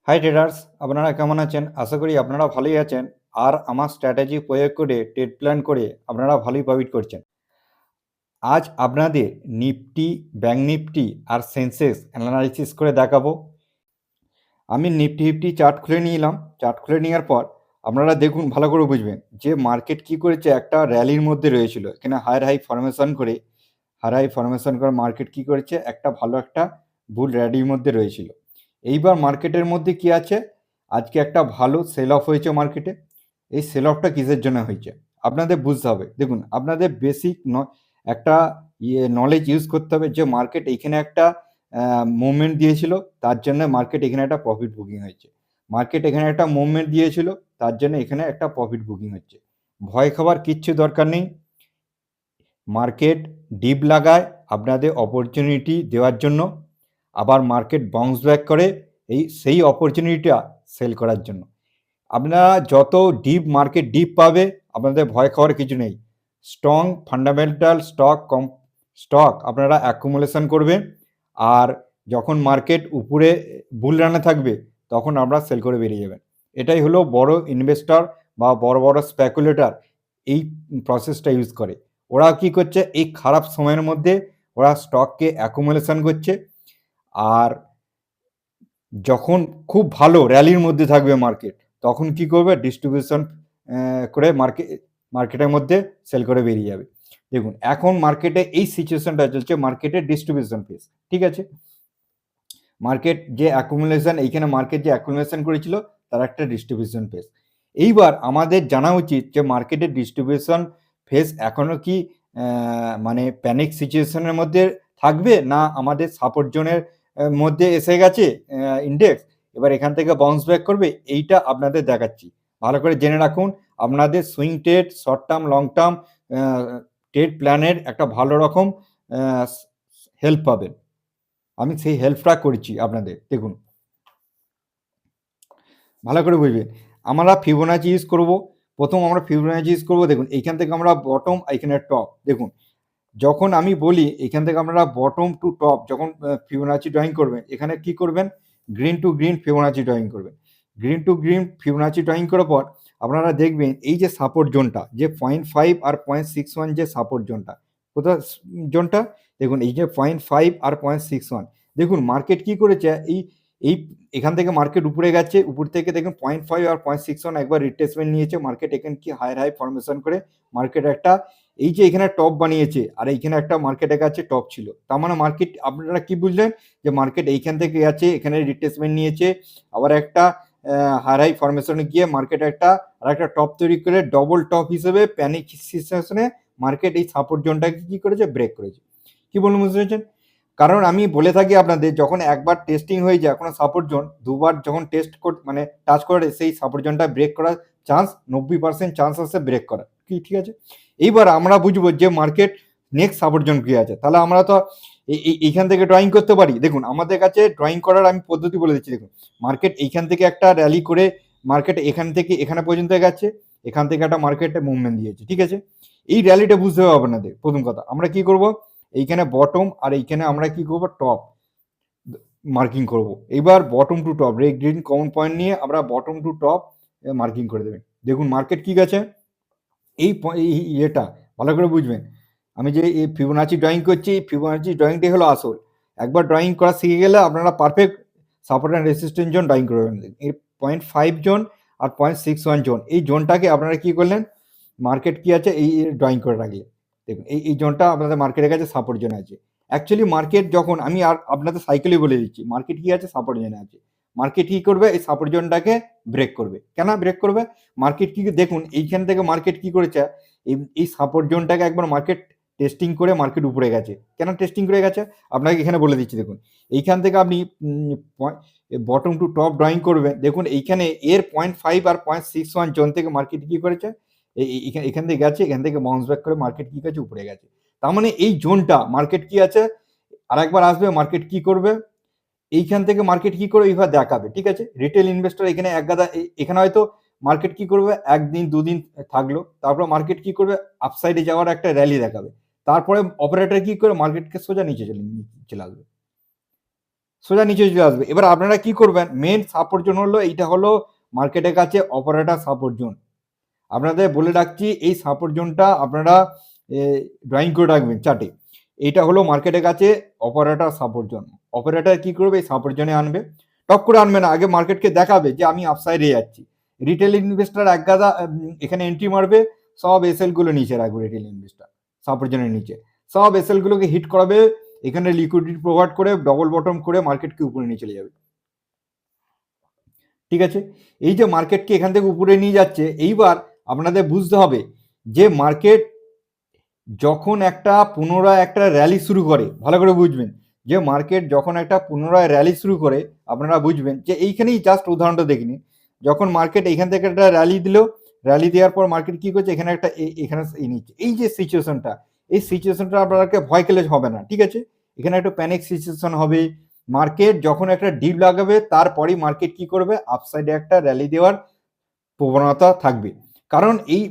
High traders, আপনারা কেমন আছেন? আশা করি আপনারা ভালোই আছেন। আর আমার স্ট্র্যাটেজি প্রয়োগ করে ট্রেড প্ল্যান করে আপনারা ভালোই প্রফিট করছেন। আজ আপনাদের নিফটি, ব্যাঙ্ক নিফটি আর সেন্সেক্স অ্যানালাইসিস করে দেখাবো। আমি নিফটি ফিফটি চার্ট খুলে নিলাম। চার্ট খুলে নেওয়ার পর আপনারা দেখুন, ভালো করে বুঝবেন যে মার্কেট কি করেছে। একটা র্যালির মধ্যে রয়েছিল, এখানে হায়ার হাই ফরমেশন করে মার্কেট কি করেছে, একটা ভালো একটা বুল র্যালির মধ্যে রয়েছিল। এইবার মার্কেটের মধ্যে কি আছে, আজকে একটা ভালো সেল অফ হয়েছে মার্কেটে। এই সেল অফটা কিসের জন্য হয়েছে আপনাদের বুঝতে হবে। দেখুন, আপনাদের বেসিক একটা নলেজ ইউজ করতে হবে যে মার্কেট এইখানে একটা মুভমেন্ট দিয়েছিল, তার জন্য মার্কেট এখানে একটা প্রফিট বুকিং হয়েছে। মার্কেট এখানে একটা মুভমেন্ট দিয়েছিল, তার জন্য এখানে একটা প্রফিট বুকিং হচ্ছে। ভয় খাবার কিচ্ছু দরকার নেই। মার্কেট ডিপ লাগায় আপনাদের অপরচুনিটি দেওয়ার জন্য, আবার মার্কেট বাউন্স ব্যাক করে সেই অপরচুনিটিটা সেল করার জন্য। আপনারা যত ডিপ মার্কেট ডিপ পাবে, আপনাদের ভয় খাওয়ার কিছু নেই। স্ট্রং ফান্ডামেন্টাল স্টক আপনারা অ্যাকুমুলেশন করবেন, আর যখন মার্কেট উপরে বুল রানে থাকবে তখন আপনারা সেল করে বেরিয়ে যাবেন। এটাই হলো বড় ইনভেস্টর বা বড় বড় স্পেকুলেটর এই প্রসেসটা ইউজ করে। ওরা কি করছে, এই খারাপ সময়ের মধ্যে ওরা স্টককে অ্যাকুমুলেশন করছে, আর যখন খুব ভালো র্যালির মধ্যে থাকবে মার্কেট, তখন কি করবে, ডিস্ট্রিবিউশন করে মার্কেটের মধ্যে সেল করে বেরিয়ে যাবে। দেখুন, এখন মার্কেটে এই সিচুয়েশনটা চলছে, মার্কেটের ডিস্ট্রিবিউশন ফেজ, ঠিক আছে। মার্কেট যে অ্যাকুমুলেশন, এইখানে মার্কেট যে অ্যাকুমুলেশন করেছিল তার একটা ডিস্ট্রিবিউশন ফেজ। এইবার আমাদের জানা উচিত যে মার্কেটের ডিস্ট্রিবিউশন ফেজ এখনো কি মানে প্যানিক সিচুয়েশনের মধ্যে থাকবে, না আমাদের সাপোর্ট জোনের মধ্যে এসে গেছে ইন্ডেক্স, এবার এখান থেকে বাউন্স ব্যাক করবে। এইটা আপনাদের দেখাচ্ছি, ভালো করে জেনে রাখুন। আপনাদের swing trade, short term, long term trade প্ল্যানের একটা ভালো রকম হেল্প পাবেন। আমি সেই হেল্পটা করছি আপনাদের। দেখুন, ভালো করে বুঝবেন। আমরা ফিবোনাচি ইউজ করব। প্রথম আমরা ফিবোনাচি ইউজ করব। দেখুন, এইখান থেকে আমরা বটম, এইখানে টপ। দেখুন, যখন আমি বলি এখান থেকে আপনারা বটম টু টপ যখন ফিবোনাচি ড্রয়িং করবেন, এখানে কি করবেন, green to green Fibonacci drawing করবেন। Green to green Fibonacci drawing করার পর আপনারা দেখবেন এই যে সাপোর্ট জোনটা, যে 0.5 আর 0.61 যে সাপোর্ট জোনটা, কোথায় জোনটা, দেখুন এই যে 0.5 আর 0.61। দেখুন মার্কেট কি করেছে, এই এই এখান থেকে মার্কেট উপরে গেছে, উপর থেকে দেখুন 0.5 আর 0.61 একবার রিট্রেসমেন্ট নিয়েছে মার্কেট। এখানে কি হায়ার হাই ফরমেশন করে মার্কেট একটা এই যে এখানে টপ বানিয়েছে, আর এইখানে একটা মার্কেটের কাছে টপ ছিল। তার মানে মার্কেট, আপনারা কি বুঝলেন যে মার্কেট এইখান থেকে গেছে, এখানে রিট্রেসমেন্ট নিয়েছে, আবার একটা হায়ার হাই ফরমেশনে গিয়ে মার্কেট একটা আর একটা টপ তৈরি করে ডবল টপ হিসেবে প্যানিক সিচুয়েশনে মার্কেট এই সাপোর্ট জোনটাকে কি করেছে, ব্রেক করেছে। কি বলুন, বুঝতে পেরেছেন? কারণ আমি বলে থাকি আপনাদের, যখন একবার টেস্টিং হয়ে যায় কোনো সাপোর্ট জোন, দুবার যখন টেস্ট মানে টাচ করে, সেই সাপোর্ট জোনটা ব্রেক করার চান্স 90% চান্স আছে ব্রেক করার। কি ঠিক আছে? এইবার আমরা বুঝবো যে মার্কেট নেক্সট সাপোর্ট জোন কি আছে, তাহলে আমরা তো এইখান থেকে ড্রয়িং করতে পারি। দেখুন, আমাদের কাছে ড্রয়িং করার আমি পদ্ধতি বলে দিচ্ছি। দেখুন, মার্কেট এইখান থেকে একটা র্যালি করে মার্কেট এখান থেকে এখানে পর্যন্ত গেছে, এখান থেকে একটা মার্কেটে মুভমেন্ট দিয়েছে, ঠিক আছে। এই র্যালিটা বুঝতে হবে আপনাদের। প্রথম কথা, আমরা কি করব, এইখানে বটম আর এইখানে আমরা কি করব, টপ মার্কিং করব। এবার bottom to top red green common point নিয়ে আমরা বটম টু টপ মার্কিং করে দেবেন। দেখুন মার্কেট কি গেছে, এই ইয়েটা ভালো করে বুঝবেন। আমি যে এই ফিবোনাচি ড্রয়িং করছি, এই ফিবোনাচি ড্রয়িংটাই হলো আসল। একবার ড্রয়িং করা শিখে গেলে আপনারা perfect support and resistance zone drawing করবেন। এই 0.5 জোন আর 0.61 জোন, এই জোনটাকে আপনারা কি করলেন, মার্কেট কি আছে এই ড্রয়িং করে রাখলেন। দেখুন এই জোনটা আপনাদের মার্কেটের কাছে সাপোর্ট জোন আছে। অ্যাকচুয়ালি মার্কেট যখন, আমি আর আপনাদের সাইকেলে বলে দিচ্ছি, মার্কেট কি আছে, সাপোর্ট জোনে আছে। মার্কেট কি করবে, এই সাপোর্ট জোনটাকে ব্রেক করবে। কেন ব্রেক করবে, মার্কেট কি, দেখুন এইখান থেকে মার্কেট কি করেছে, এই সাপোর্ট জোনটাকে একবার মার্কেট টেস্টিং করে মার্কেট উপরে গেছে। কেন টেস্টিং করে গেছে আপনাকে এখানে বলে দিচ্ছি। দেখুন, এইখান থেকে আপনি বটম টু টপ ড্রয়িং করবেন। দেখুন এইখানে এর 0.5 আর 0.61 জোন থেকে মার্কেট কি করেছে, এখান থেকে গেছে, এখান থেকে বাউন্স ব্যাক করে মার্কেট কি গেছে, উপরে গেছে। তার মানে এই জোনটা মার্কেট কি আছে, আরেকবার আসবে মার্কেট কি করবে, এইখান থেকে মার্কেট কি করে এইভাবে দেখাবে, ঠিক আছে। রিটেল ইনভেস্টর এখানে এক গাদা, এখানে হয়তো মার্কেট কি করবে, একদিন দুদিন থাকলো, তারপর মার্কেট কি করবে, আপসাইডে যাওয়ার একটা র্যালি দেখাবে, তারপরে অপারেটর কি করে মার্কেটকে সোজা নিচে চলে আসবে। সোজা নিচে চলে আসবে। এবার আপনারা কি করবেন, মেন সাপোর্ট জোন হলো এইটা, হলো মার্কেটের কাছে অপারেটর সাপোর্ট জোন। আপনাদের বলে রাখছি, এই সাপোর্ট জোনটা আপনারা ড্রয়িং করে রাখবেন চার্টে। এইটা হলো মার্কেটের কাছে অপারেটর সাপোর্ট জোন। অপারেটর কি করবে, এই সাপোর্ট জোনে আনবে, টপ করে আনবে না, আগে মার্কেটকে দেখাবে যে আমি আপসাইডে যাচ্ছি। রিটেল ইনভেস্টার এক গাদা এখানে এন্ট্রি মারবে, সব এসএল গুলো নিচে রাখবে, রিটেল ইনভেস্টার সাপোর্ট জোনের নিচে সব এসএল গুলোকে হিট করাবে, এখানে লিকুইডিটি প্রোভাইড করে ডবল বটম করে মার্কেটকে উপরে নিয়ে চলে যাবে। ঠিক আছে, এই যে মার্কেটকে এখান থেকে উপরে নিয়ে যাচ্ছে, এইবার আপনাদের বুঝতে হবে যে মার্কেট যখন একটা পুনরায় একটা র্যালি শুরু করে, ভালো করে বুঝবেন যে মার্কেট যখন একটা পুনরায় র্যালি শুরু করে, আপনারা বুঝবেন যে এইখানেই জাস্ট উদাহরণটা দেখে নিন। যখন মার্কেট এখান থেকে একটা র্যালি দিল, র্যালি দেওয়ার পর মার্কেট কি করছে, এখানে একটা এখানে নিচ্ছে, এই যে সিচুয়েশনটা, এই সিচুয়েশনটা আপনাকে ভয় খেলে হবে না। ঠিক আছে, এখানে একটা প্যানিক সিচুয়েশন হবে। মার্কেট যখন একটা ডিপ লাগাবে, তারপরেই মার্কেট কি করবে, আপসাইডে একটা র্যালি দেওয়ার প্রবণতা থাকবে। কারণ এই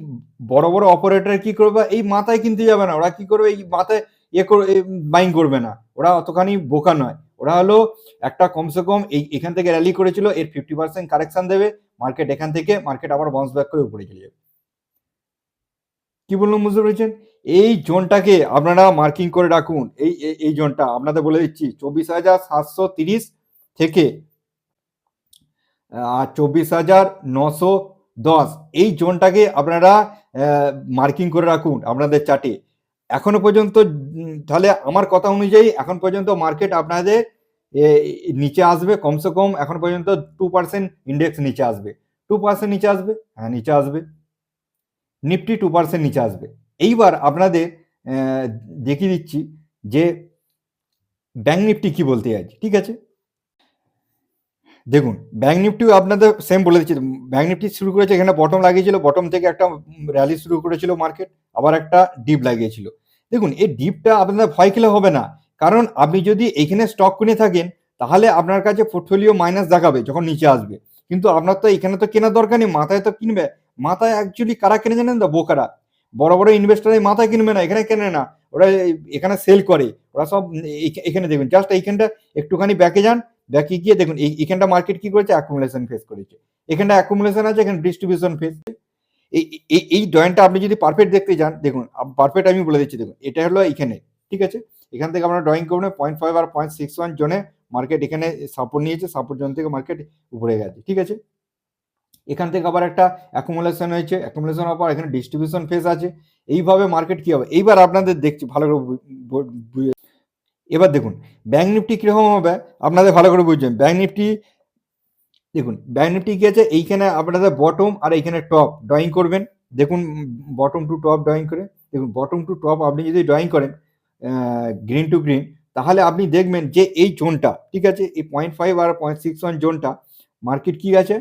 বড় বড় অপারেটর কি করবে, এই মাথায় কিনতে যাবে না, ওরা কি করবে, এই মাথায় বাইং করবে না, ওরা অতখানি বোকা নয়। ওরা হলো একটা কমসে কম এখান থেকে র্যালি করেছিল, এর 50% কারেকশন দেবে, মার্কেট এখান থেকে মার্কেট আবার বাউন্স ব্যাক করে উপরে চলে যাবে। কি বললাম, বুঝতে পেরেছেন? এই জোনটাকে আপনারা মার্কিং করে রাখুন। এই জোনটা আপনাদের বলে দিচ্ছি, 24,730 থেকে 24,910, এই জোনটাকে আপনারা মার্কিং করে রাখুন আপনাদের চার্টে। এখনো পর্যন্ত তাহলে আমার কথা অনুযায়ী এখন পর্যন্ত মার্কেট আপনাদের নিচে আসবে, কমসে কম এখন পর্যন্ত 2% ইন্ডেক্স নিচে আসবে। 2% নিচে আসবে, হ্যাঁ নিচে আসবে। নিফটি 2% নিচে আসবে। এইবার আপনাদের দেখিয়ে দিচ্ছি যে ব্যাংক নিফটি কি বলতে যাচ্ছে। ঠিক আছে, দেখুন ব্যাংক নিফটিও আপনাদের সেম বলে দিচ্ছি। ব্যাংক নিফটি শুরু করেছে, এখানে বটম লাগিয়েছিল, বটম থেকে একটা র্যালি শুরু করেছিল মার্কেট, আবার একটা ডিপ লাগিয়েছিল। দেখুন এই ডিপটা আপনাদের ভয় খেলে হবে না, কারণ আপনি যদি এখানে স্টক কিনে থাকেন, তাহলে আপনার কাছে পোর্টফোলিও মাইনাস দেখাবে যখন নিচে আসবে। কিন্তু আপনার তো এখানে তো কেনার দরকার নেই, মাথায় তো কিনবে। মাথায় অ্যাকচুয়ালি কারা কিনে জানেন তো, বোকারা। বড় বড় ইনভেস্টার এই মাথায় কিনবে না, এখানে কেনে না, ওরা এখানে সেল করে। ওরা সব এখানে দেখুন, জাস্ট এইখানটা একটুখানি ব্যাকে যান, ব্যাকে গিয়ে দেখুন এইখানটা মার্কেট কি করেছে, অ্যাকুমুলেশন ফেস করেছে। এখানটা অ্যাকুমুলেশন আছে, এখানে ডিস্ট্রিবিউশন ফেস। এই জয়েন্টটা আপনি যদি পারফেক্ট দেখতে যান, দেখুন পারফেক্ট আমি বলে দিচ্ছি। দেখুন এটা হলো এইখানে, ঠিক আছে, এখান থেকে আমরা ড্রয়িং করবো 0.5 আর 0.61 জোনে মার্কেট এখানে সাপোর্ট নিয়েছে, সাপোর্ট জোন থেকে মার্কেট উপরে গেছে। ঠিক আছে, এখান থেকে আবার একটা অ্যাকুমুলেশন হয়েছে, অ্যাকুমুলেশন হওয়ার পর এখানে ডিস্ট্রিবিউশন ফেস আছে। এইভাবে মার্কেট কি হবে, এইবার আপনাদের দেখছি ভালো করে। এবার দেখুন ব্যাংক নিফটি কিরকম হবে, আপনাদের ভালো করে বুঝবেন। ব্যাংক নিফটি দেখুন, ব্যাংক নিফটি কি আছে, এইখানে আপনাদের বটম আর এইখানে টপ ড্রয়িং করবেন। দেখুন বটম টু টপ ড্রয়িং করে দেখুন, বটম টু টপ আপনি যদি ড্রয়িং করেন গ্রিন টু গ্রিন, তাহলে আপনি দেখবেন যে এই জোনটা, ঠিক আছে, এই 0.5 আর 0.61 জোনটা মার্কেট কি আছে,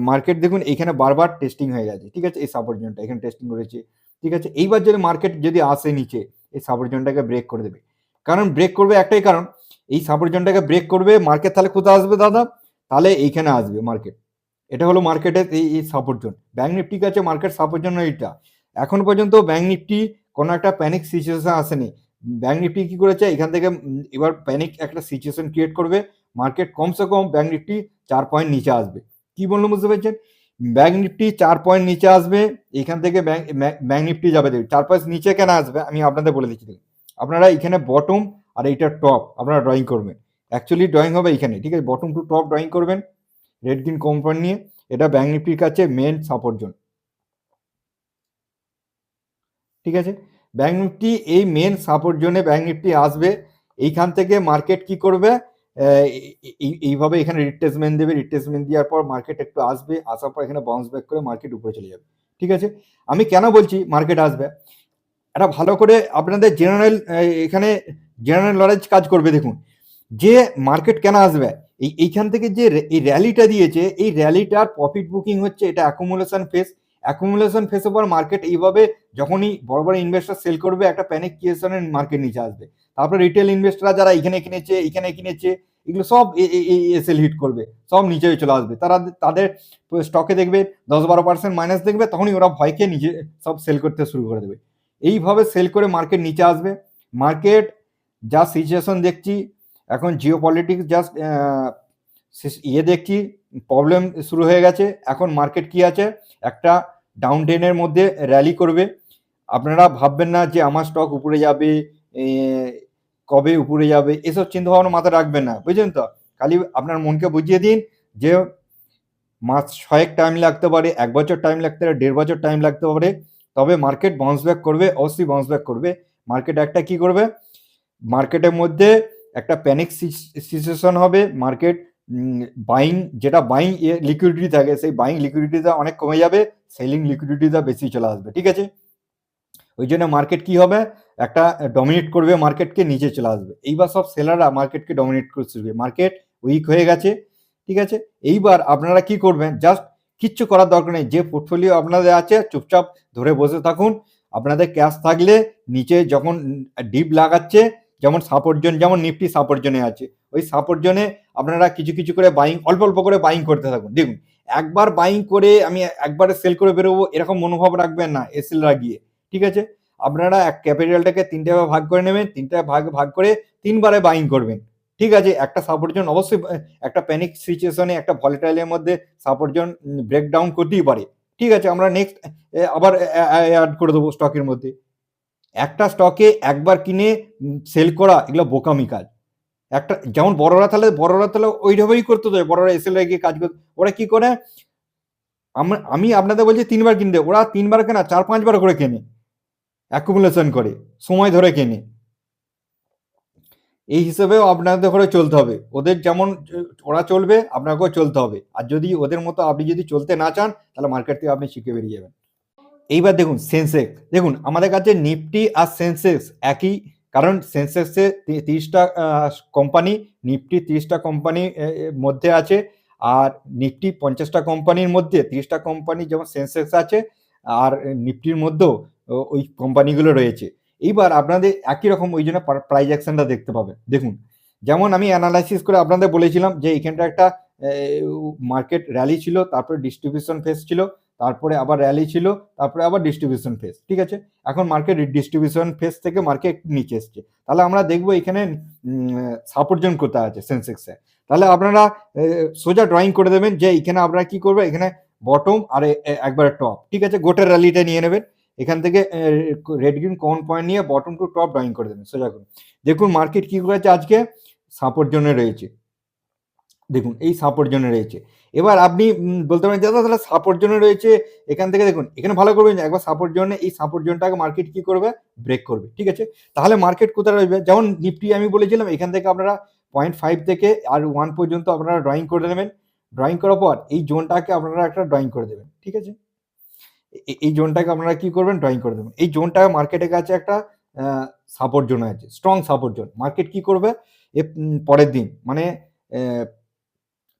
মার্কেট দেখুন এইখানে বারবার টেস্টিং হয়ে গেছে। ঠিক আছে, এই সাপোর্ট জোনটা এখানে টেস্টিং করেছে। ঠিক আছে, এইবার যদি মার্কেট যদি আসে নিচে, এই সাপোর্ট জোনটাকে ব্রেক করে দেবে। কারণ ব্রেক করবে একটাই কারণ, এই সাপোর্ট জোনটাকে ব্রেক করবে মার্কেট, তাহলে কোথায় আসবে দাদা, তাহলে এইখানে আসবে মার্কেট। এটা হলো মার্কেটের এই সাপোর্ট জোন। ব্যাংক নিফটি কাছে মার্কেট সাপোর্ট জোন এইটা। এখন পর্যন্ত ব্যাংক নিফটি কোনো একটা প্যানিক সিচুয়েশন আসেনি। ব্যাংক নিফটি কি করেছে, এখান থেকে এবার প্যানিক একটা সিচুয়েশন ক্রিয়েট করবে, মার্কেট কমসে কম ব্যাংক নিফটি 4 পয়েন্ট নিচে আসবে। কি বললো বুঝতে পেরেছেন, ব্যাংক নিফটি 4 পয়েন্ট নিচে আসবে, এখান থেকে ব্যাংক নিফটি যাবে। 4 পয়েন্ট নিচে কেন আসবে আমি আপনাদের বলে দিচ্ছি। আপনারা এখানে বটম আর এইটা টপ আপনারা ড্রয়িং করবেন। অ্যাকচুয়ালি ড্রয়িং হবে এখানে, ঠিক আছে, বটম টু টপ ড্রয়িং করবেন রেড গ্রিন কোম্পানি নিয়ে। এটা ব্যাংক নিফটির কাছে মেন সাপোর্ট জোন। ঠিক আছে, ব্যাংক নিফটি এই মেন সাপোর্ট জোনে ব্যাংক নিফটি আসবে। এইখান থেকে মার্কেট কি করবে, এইভাবে এখানে রিট্রেসমেন্ট দেবে, রিট্রেসমেন্ট দেওয়ার পর মার্কেট একটু আসবে, আসার পর এখানে বাউন্স ব্যাক করে মার্কেট উপরে চলে যাবে। ঠিক আছে, আমি কেন বলছি মার্কেট আসবে, এটা ভালো করে আপনাদের জেনারেল এখানে জেনারেল নলেজ কাজ করবে। দেখুন যে মার্কেট কেন আসবে, এইখান থেকে যে এই র্যালিটা দিয়েছে, এই র্যালিটার প্রফিট বুকিং হচ্ছে, এটা অ্যাকুমুলেশন ফেস। অ্যাকুমুলেশন ফেসের পর মার্কেট এইভাবে যখনই বড় বড় ইনভেস্টার সেল করবে, একটা প্যানিক ক্রিয়েশনের মার্কেট নিচে আসবে। তারপরে রিটেল ইনভেস্টাররা যারা এখানে কিনেছে এগুলো সব এসএল হিট করবে, সব নিচে চলে আসবে। তাদের স্টকে দেখবে 10-12% মাইনাস দেখবে, তখনই ওরা ভয়কে নিজে সব সেল করতে শুরু করে দেবে। এইভাবে সেল করে মার্কেট নিচে আসবে। মার্কেট যা সিচুয়েশন দেখছি, এখন জিও পলিটিক্স জাস্ট দেখছি প্রবলেম শুরু হয়ে গেছে। এখন মার্কেট কি আছে, একটা ডাউন ট্রেনের মধ্যে র্যালি করবে। আপনারা ভাববেন না যে আমার স্টক উপরে যাবে, কবে উপরে যাবে, এসব চিন্তা ভাবনা মাথায় রাখবেন না, বুঝলেন তো। খালি আপনার মনকে বুঝিয়ে দিন যে মাস 6 টাইম লাগতে পারে, 1 বছর টাইম লাগতে পারে, 1.5 বছর টাইম লাগতে পারে, তবে মার্কেট বাউন্স ব্যাক করবে, অবশ্যই বাউন্স ব্যাক করবে। মার্কেট একটা কি করবে, মার্কেটের মধ্যে একটা প্যানিক সিচুয়েশন হবে। মার্কেট বাইং, যেটা বাইং লিকুইডিটি থাকে, সেই বাইং লিকুইডিটিটা অনেক কমে যাবে, সেলিং লিকুইডিটিটা বেশি চলে আসবে, ঠিক আছে। ওই জন্য মার্কেট কি হবে, একটা ডমিনেট করবে, মার্কেটকে নিচে চলে আসবে। এইবার সব সেলাররা মার্কেটকে ডমিনেট করে শুরু, মার্কেট উইক হয়ে গেছে, ঠিক আছে। এইবার আপনারা কি করবেন, জাস্ট কিচ্ছু করার দরকার নেই, যে পোর্টফোলিও আপনাদের আছে চুপচাপ ধরে বসে থাকুন। আপনাদের ক্যাশ থাকলে নিচে যখন ডিপ লাগাচ্ছে, যেমন সাপোর্ট জোন, যেমন নিফটি সাপোর্ট জোনে আছে, ওই সাপোর্ট জোনে আপনারা কিছু কিছু করে বাইং, অল্প অল্প করে বাইং করতে থাকুন। দেখুন, একবার বাইং করে আমি একবারে সেল করে বেরোবো এরকম মনোভাব রাখবেন না এসএল লাগিয়ে, ঠিক আছে। আপনারা এক ক্যাপিটালটাকে 3টে ভাগ করে নেবেন, 3টে ভাগ করে 3বারে বাইং করবেন, ঠিক আছে। একটা সাপোর্ট জোন অবশ্যই, একটা প্যানিক সিচুয়েশনে, একটা ভলিটাইলের মধ্যে সাপোর্ট জোন ব্রেকডাউন করতেই পারে, ঠিক আছে। আমরা নেক্সট আবার অ্যাড করে দেবো স্টকের মধ্যে। একটা স্টকে একবার কিনে সেল করা, এগুলো বোকামি কাজ। একটা যেমন বড়রা তাহলে ওইভাবেই করতে হবে, বড়রা এসএল গিয়ে কাজ করতে, ওরা কি করে, আমি আপনাদের বলছি 3বার কিনতে, ওরা 3বার কেনা 4-5বার করে কেনে, অ্যাকুমুলেশন করে, সময় ধরে কেনে। এই হিসেবেও আপনাদের করে চলতে হবে, ওদের যেমন ওরা চলবে আপনাকেও চলতে হবে। আর যদি ওদের মতো আপনি যদি চলতে না চান, তাহলে মার্কেট থেকে আপনি শিখে বেরিয়ে যাবেন। এইবার দেখুন সেন্সেক্স, দেখুন আমাদের কাছে নিফটি আর সেন্সেক্স একই, কারণ সেন্সেক্সে 30টা কোম্পানি, নিফটি 30টা কোম্পানির মধ্যে আছে, আর নিফটি 50টা কোম্পানির মধ্যে 30টা কোম্পানি যেমন সেন্সেক্স আছে, আর নিফটির মধ্যেও ওই কোম্পানিগুলো রয়েছে। এইবার আপনাদের একই রকম, ওই জন্য প্রাইস অ্যাকশনটা দেখতে পাবেন। দেখুন, যেমন আমি অ্যানালাইসিস করে আপনাদের বলেছিলাম যে এখানটা একটা মার্কেট র্যালি ছিল, তারপরে ডিস্ট্রিবিউশন ফেস ছিল, তারপরে আবার র্যালি ছিল, তারপরে আবার ডিস্ট্রিবিউশন ফেস, ঠিক আছে। এখন মার্কেট ডিস্ট্রিবিউশন ফেস থেকে মার্কেট নিচে এসছে, তাহলে আমরা দেখবো এখানে সাপোর্ট জোন কোথায় আছে সেন্সেক্সে। তাহলে আপনারা সোজা ড্রয়িং করে দেবেন যে এখানে আপনারা কি করবে, এখানে বটম আর একবারে টপ, ঠিক আছে। গোটের র্যালিটা নিয়ে নেবেন, এখান থেকে রেড গ্রিন কমন পয়েন্ট নিয়ে বটম টু টপ ড্রয়িং করে দেবেন সোজা করে। দেখুন মার্কেট কি করেছে, আজকে সাপোর্ট জোনে রয়েছে, দেখুন এই সাপোর্ট জোনে রয়েছে। এবার আপনি বলতে পারেন দাদা তাহলে সাপোর্ট জোনে রয়েছে, এখান থেকে দেখুন এখানে ভালো করবেন, একবার সাপোর্ট জোনে, এই সাপোর্ট জোনটাকে মার্কেট কি করবে, ব্রেক করবে, ঠিক আছে। তাহলে মার্কেট কোথায় রয়েছে, যেমন নিফটি আমি বলেছিলাম এখান থেকে আপনারা 0.5 থেকে আর 1 পর্যন্ত আপনারা ড্রয়িং করে নেবেন। ড্রয়িং করার পর এই জোনটাকে আপনারা একটা ড্রয়িং করে দেবেন, ঠিক আছে। এই জোনটাকে আপনারা কি করবেন, ড্রয়িং করে দেবেন। এই জোনটা মার্কেটের কাছে একটা সাপোর্ট জোন আছে, স্ট্রং সাপোর্ট জোন। মার্কেট কি করবে, পরের দিন মানে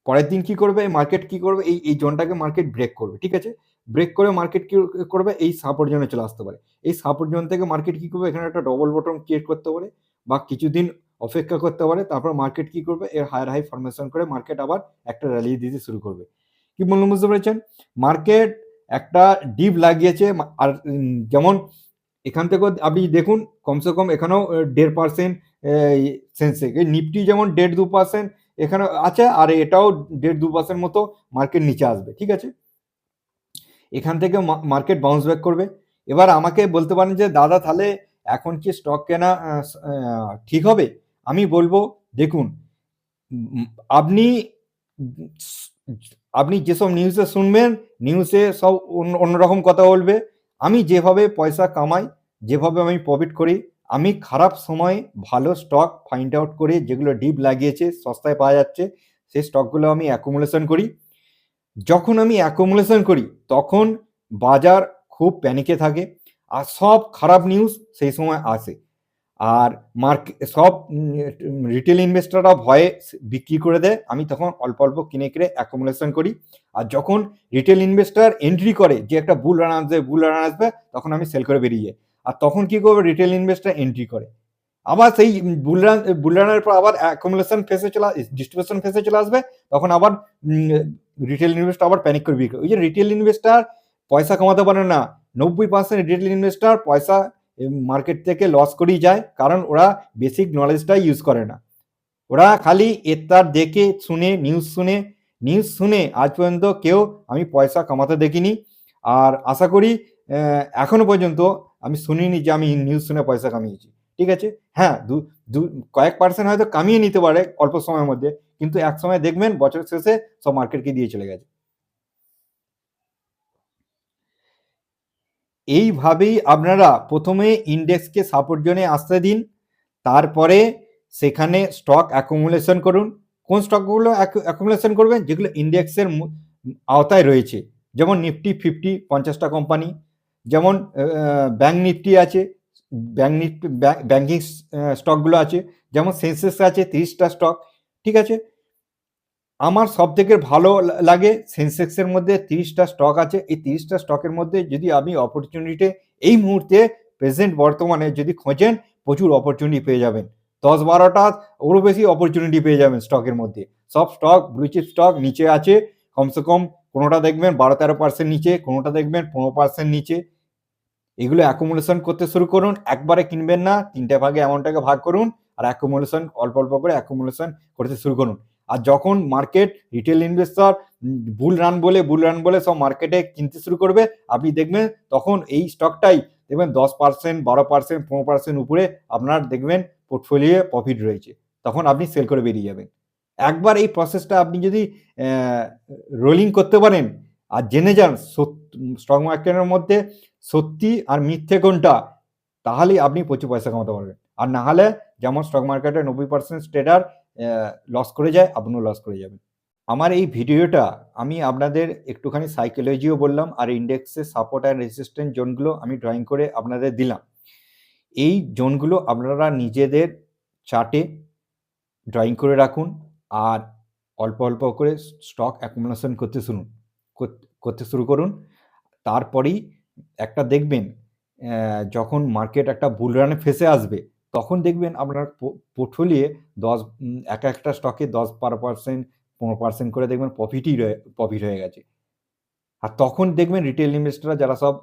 পরের দিন কি করবে, মার্কেট কি করবে, এই জোনটাকে মার্কেট ব্রেক করবে, ঠিক আছে। ব্রেক করে মার্কেট কি করবে, এই সাপোর্ট জোনে চলে আসতে পারে। এই সাপোর্ট জোন থেকে মার্কেট কি করবে, এখানে একটা ডবল বটম ক্রিয়েট করতে পারে, বা কিছুদিন অপেক্ষা করতে পারে, তারপর মার্কেট কি করবে, এর হায়ার হাই ফরমেশন করে মার্কেট আবার একটা র্যালি দিতে শুরু করবে। কি বললাম বুঝতে পেরেছেন, মার্কেট একটা ডিপ লাগিয়েছে, আর যেমন এখান থেকেও আপনি দেখুন কমসে কম এখানেও 1.5% সেন্সেক্স, এই নিফটি যেমন 1.5-2% এখানে আছে, আর এটাও 1.5-2% মতো মার্কেট নিচে আসবে, ঠিক আছে। এখান থেকে মার্কেট বাউন্স ব্যাক করবে। এবার আমাকে বলতে পারেন যে দাদা তাহলে এখন কি স্টক কেনা ঠিক হবে, আমি বলবো দেখুন, আপনি আপনি যেসব নিউজে শুনবেন, নিউজে সব অন্যরকম কথা বলবে। আমি যেভাবে পয়সা কামাই, যেভাবে আমি প্রফিট করি, আমি খারাপ সময়ে ভালো স্টক ফাইন্ড আউট করে, যেগুলো ডিপ লাগিয়েছে সস্তায় পাওয়া যাচ্ছে, সেই স্টকগুলো আমি অ্যাকুমুলেশন করি। যখন আমি অ্যাকুমুলেশন করি তখন বাজার খুব প্যানিকে থাকে, আর সব খারাপ নিউজ সেই সময় আসে, আর সব রিটেল ইনভেস্টররা ভয়ে বিক্রি করে দেয়, আমি তখন অল্প অল্প কিনে অ্যাকুমুলেশন করি। আর যখন রিটেল ইনভেস্টর এন্ট্রি করে যে একটা বুল রান আসবে, তখন আমি সেল করে বেরিয়ে যাই। আর তখন কি করবে, রিটেল ইনভেস্টর এন্ট্রি করে, আবার সেই বুল রানের পর আবার অ্যাকুমুলেশন ফেসে ডিস্ট্রিবিউশন ফেসে চলে আসবে, তখন আবার রিটেল ইনভেস্টর আবার প্যানিক করে বিক্রি। ওই যে রিটেল ইনভেস্টর পয়সা কামাতে পারে না, 90% রিটেল ইনভেস্টর পয়সা মার্কেট থেকে লস করেই যায়, কারণ ওরা বেসিক নলেজটাই ইউজ করে না, ওরা খালি এতার দেখে শুনে নিউজ শুনে আজ পর্যন্ত কেউ আমি পয়সা কামাতে দেখিনি। আর আশা করি এখনো পর্যন্ত আমি শুনিনি যে আমি নিউজ শুনে পয়সা কামিয়েছি। ঠিক আছে, হ্যাঁ, কয়েক পার্সেন্ট হয়তো কামিয়ে নিতে পারে অল্প সময়ের মধ্যে, কিন্তু এক সময় দেখবেন বছর শেষে সব মার্কেটকে দিয়ে চলে গেছে। এইভাবেই আপনারা প্রথমে ইন্ডেক্সকে সাপোর্ট জোনে আসতে দিন, তারপরে সেখানে স্টক অ্যাকুমুলেশন করুন। কোন স্টকগুলো অ্যাকুমুলেশন করবেন? যেগুলো ইন্ডেক্সের আওতায় রয়েছে, যেমন নিফটি 50টা কোম্পানি, যেমন ব্যাঙ্ক নিফটি আছে, ব্যাঙ্কিং স্টকগুলো আছে, যেমন সেন্সেক্স আছে 30টা স্টক। ঠিক আছে, আমার সব থেকে ভালো লাগে সেন্সেক্সের মধ্যে 30টা স্টক আছে। এই 30টা স্টকের মধ্যে যদি আপনি অপরচুনিটি এই মুহূর্তে প্রেজেন্ট বর্তমানে যদি খোঁজেন, প্রচুর অপরচুনিটি পেয়ে যাবেন। 10-12টা ওরও বেশি অপরচুনিটি পেয়ে যাবেন স্টকের মধ্যে। সব স্টক ব্লু চিপ স্টক নিচে আছে, কমসে কম কোনোটা দেখবেন 12-13% নিচে, কোনোটা দেখবেন 15% নিচে। এগুলো অ্যাকুমুলেশন করতে শুরু করুন। একবারে কিনবেন না, 3টে ভাগে অ্যামাউন্টটাকে ভাগ করুন আর অ্যাকুমুলেশন অল্প অল্প করে অ্যাকুমুলেশন করতে শুরু করুন। আর যখন মার্কেট রিটেল ইনভেস্টর বুল রান বলে সব মার্কেটে কিনতে শুরু করবে, আপনি দেখবেন তখন এই স্টকটাই দেখবেন 10%, 12%, 15% উপরে আপনার দেখবেন পোর্টফোলিও প্রফিট রয়েছে। তখন আপনি সেল করে বেরিয়ে যাবেন। একবার এই প্রসেসটা আপনি যদি রোলিং করতে পারেন আর জেনে যান স্টক মার্কেটের মধ্যে সত্যি আর মিথ্যে কোনটা, তাহলেই আপনি প্রচুর পয়সা কামাতে পারবেন। আর না হলে যেমন স্টক মার্কেটে 90% ট্রেডার লস করে যায়, আপনিও লস করে যাবেন। আমার এই ভিডিওটা আমি আপনাদের একটুখানি সাইকোলজিও বললাম, আর ইন্ডেক্সের সাপোর্ট অ্যান্ড রেজিস্ট্যান্স জোনগুলো আমি ড্রয়িং করে আপনাদের দিলাম। এই জোনগুলো আপনারা নিজেদের চার্টে ড্রয়িং করে রাখুন আর অল্প অল্প করে স্টক অ্যাকুমুলেশন করতে শুরু করুন। তারপরেই একটা দেখবেন যখন মার্কেট একটা বুল রানে ফেসে আসবে, তখন দেখবেন আপনার পোর্টফোলিও একটা স্টকে 10-12%, 15% করে দেখবেন প্রফিট হয়ে গেছে। আর তখন দেখবেন রিটেল ইনভেস্টররা যারা সব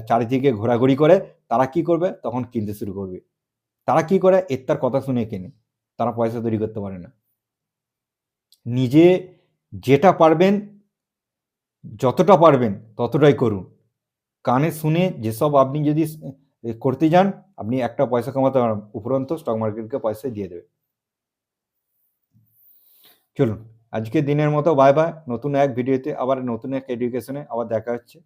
চারিদিকে ঘোরাঘুরি করে, তারা কি করবে? তখন কিনতে শুরু করবে। তারা কি করে? তার কথা শুনে কেনে। তারা পয়সা তৈরি করতে পারে না। নিজে যেটা পারবেন, যতটা পারবেন ততটাই করুন। কানে শুনে যেসব আপনি যদি করতে যান, আপনি একটা পয়সা কামাতে পারেন, উপরন্তু স্টক মার্কেটকে পয়সা দিয়ে দেবে। চলুন, আজকে দিনের মতো বাই বাই। নতুন এক ভিডিওতে আবার নতুন এক এডুকেশনে আবার দেখা হচ্ছে।